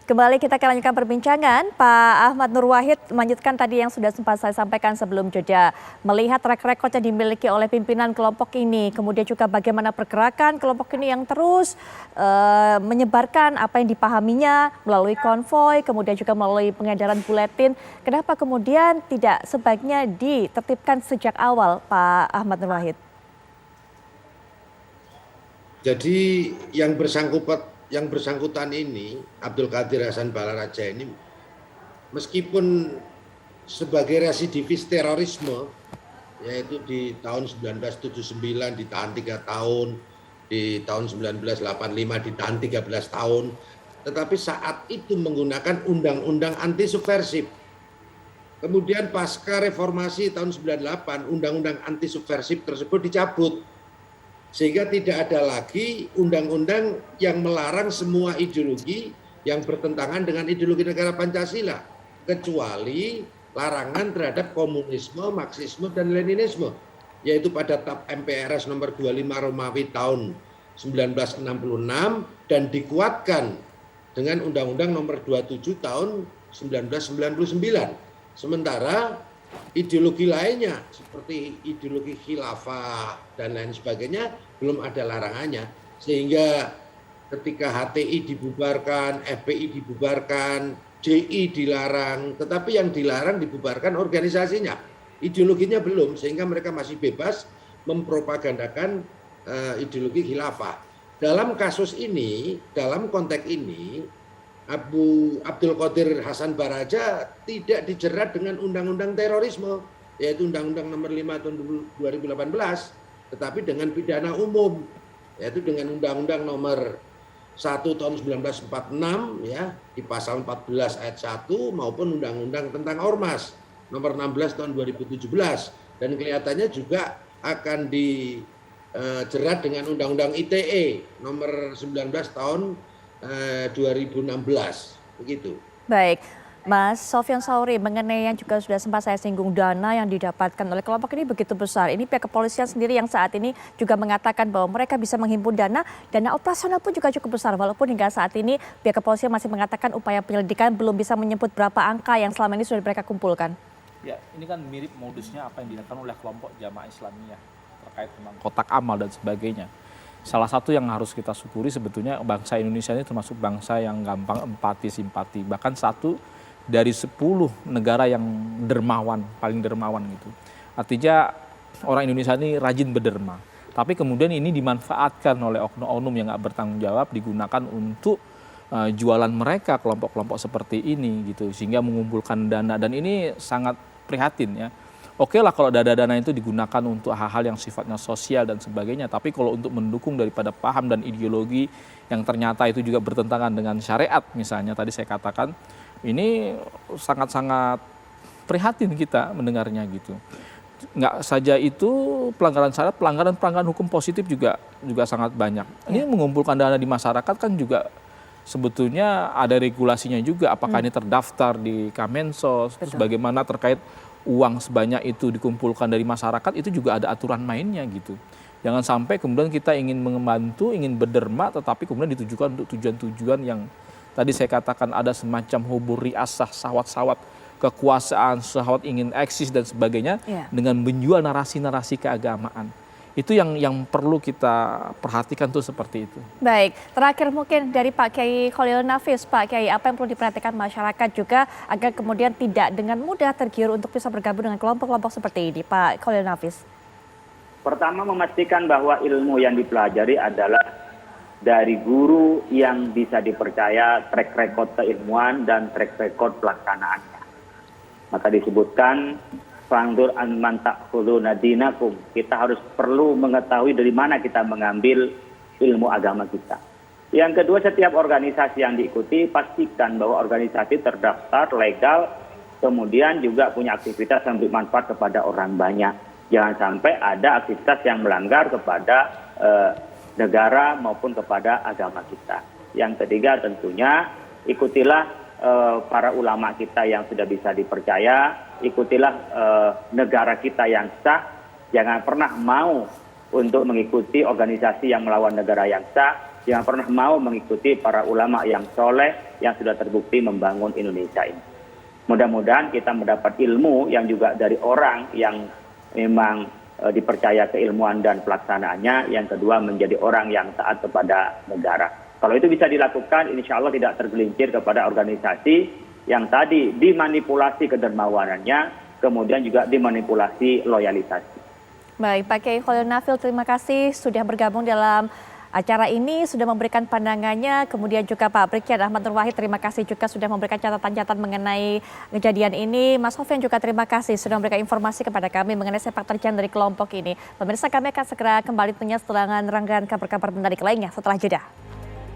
Kembali kita akan lanjutkan perbincangan. Pak Ahmad Nur Wahid melanjutkan tadi yang sudah sempat saya sampaikan sebelum jeda. Melihat track record yang dimiliki oleh pimpinan kelompok ini, kemudian juga bagaimana pergerakan kelompok ini yang terus menyebarkan apa yang dipahaminya melalui konvoi, kemudian juga melalui pengedaran buletin. Kenapa kemudian tidak sebaiknya ditertibkan sejak awal, Pak Ahmad Nur Wahid? Jadi yang bersangkutan ini, Abdul Qadir Hasan Balaraja ini, meskipun sebagai residivis terorisme, yaitu di tahun 1979 ditahan 3 tahun, di tahun 1985 ditahan 13 tahun, tetapi saat itu menggunakan undang-undang anti subversif. Kemudian pasca reformasi tahun 98, undang-undang anti subversif tersebut dicabut. Sehingga tidak ada lagi undang-undang yang melarang semua ideologi yang bertentangan dengan ideologi negara Pancasila, kecuali larangan terhadap komunisme, Marxisme, dan Leninisme, yaitu pada TAP MPRS nomor 25 Romawi tahun 1966 dan dikuatkan dengan Undang-Undang nomor 27 tahun 1999. Sementara ideologi lainnya seperti ideologi khilafah dan lain sebagainya belum ada larangannya, sehingga ketika HTI dibubarkan, FPI dibubarkan, JI dilarang, tetapi yang dilarang dibubarkan organisasinya, ideologinya belum, sehingga mereka masih bebas mempropagandakan ideologi khilafah. Dalam kasus ini, dalam konteks ini, Abdul Qadir Hasan Balaraja tidak dijerat dengan undang-undang terorisme, yaitu Undang-Undang nomor 5 tahun 2018, tetapi dengan pidana umum, yaitu dengan Undang-Undang nomor 1 tahun 1946 ya, di pasal 14 ayat 1 maupun Undang-Undang tentang Ormas nomor 16 tahun 2017, dan kelihatannya juga akan dijerat dengan Undang-Undang ITE nomor 19 tahun 2016, begitu. Baik, Mas Sofyan Sauri, mengenai yang juga sudah sempat saya singgung, dana yang didapatkan oleh kelompok ini begitu besar. Ini pihak kepolisian sendiri yang saat ini juga mengatakan bahwa mereka bisa menghimpun dana operasional pun juga cukup besar. Walaupun hingga saat ini pihak kepolisian masih mengatakan upaya penyelidikan belum bisa menyebut berapa angka yang selama ini sudah mereka kumpulkan. Ya, ini kan mirip modusnya apa yang dilakukan oleh kelompok Jamaah Islamiyah terkait dengan kotak amal dan sebagainya. Salah satu yang harus kita syukuri sebetulnya bangsa Indonesia ini termasuk bangsa yang gampang empati, simpati. Bahkan 1 dari 10 negara yang dermawan, paling dermawan gitu. Artinya orang Indonesia ini rajin berderma. Tapi kemudian ini dimanfaatkan oleh oknum-oknum yang nggak bertanggung jawab, digunakan untuk jualan mereka, kelompok-kelompok seperti ini gitu. Sehingga mengumpulkan dana, dan ini sangat prihatin ya. Oke lah kalau dana-dana itu digunakan untuk hal-hal yang sifatnya sosial dan sebagainya, tapi kalau untuk mendukung daripada paham dan ideologi yang ternyata itu juga bertentangan dengan syariat misalnya, tadi saya katakan, ini sangat-sangat prihatin kita mendengarnya gitu. Nggak saja itu pelanggaran syariat, pelanggaran hukum positif juga sangat banyak. Ini mengumpulkan dana di masyarakat kan juga sebetulnya ada regulasinya juga, apakah ini terdaftar di Kemensos, terus bagaimana terkait uang sebanyak itu dikumpulkan dari masyarakat, itu juga ada aturan mainnya gitu. Jangan sampai kemudian kita ingin membantu, ingin berderma, tetapi kemudian ditujukan untuk tujuan-tujuan yang tadi saya katakan ada semacam hubur riasah, sawat-sawat kekuasaan, sawat ingin eksis dan sebagainya, dengan menjual narasi-narasi keagamaan. Itu yang perlu kita perhatikan tuh seperti itu. Baik, terakhir mungkin dari Pak Kiai Khalil Nafis, Pak Kiai, apa yang perlu diperhatikan masyarakat juga agar kemudian tidak dengan mudah tergiur untuk bisa bergabung dengan kelompok-kelompok seperti ini, Pak Khalil Nafis? Pertama, memastikan bahwa ilmu yang dipelajari adalah dari guru yang bisa dipercaya, track record keilmuan dan track record pelaksanaannya. Maka disebutkan Fangdur an man ta'khuduna dinakum. Kita harus perlu mengetahui dari mana kita mengambil ilmu agama kita. Yang kedua, setiap organisasi yang diikuti pastikan bahwa organisasi terdaftar legal, kemudian juga punya aktivitas yang bermanfaat kepada orang banyak. Jangan sampai ada aktivitas yang melanggar kepada negara maupun kepada agama kita. Yang ketiga, tentunya ikutilah para ulama kita yang sudah bisa dipercaya, ikutilah negara kita yang sah, jangan pernah mau untuk mengikuti organisasi yang melawan negara yang sah, yang pernah mau mengikuti para ulama yang soleh yang sudah terbukti membangun Indonesia ini. Mudah-mudahan kita mendapat ilmu yang juga dari orang yang memang dipercaya keilmuan dan pelaksanaannya. Yang kedua, menjadi orang yang taat kepada negara. Kalau itu bisa dilakukan, insya Allah tidak tergelincir kepada organisasi yang tadi dimanipulasi kedermawanannya, kemudian juga dimanipulasi loyalitasnya. Baik, Pak Kiai Kholil Nafil, terima kasih sudah bergabung dalam acara ini, sudah memberikan pandangannya. Kemudian juga Pak Brigjen Ahmad Nur Wahid, terima kasih juga sudah memberikan catatan-catatan mengenai kejadian ini. Mas Sofyan juga terima kasih sudah memberikan informasi kepada kami mengenai sepak terjang dari kelompok ini. Pemirsa, kami akan segera kembali punya setelah rangkaian kabar-kabar menarik lainnya setelah jeda.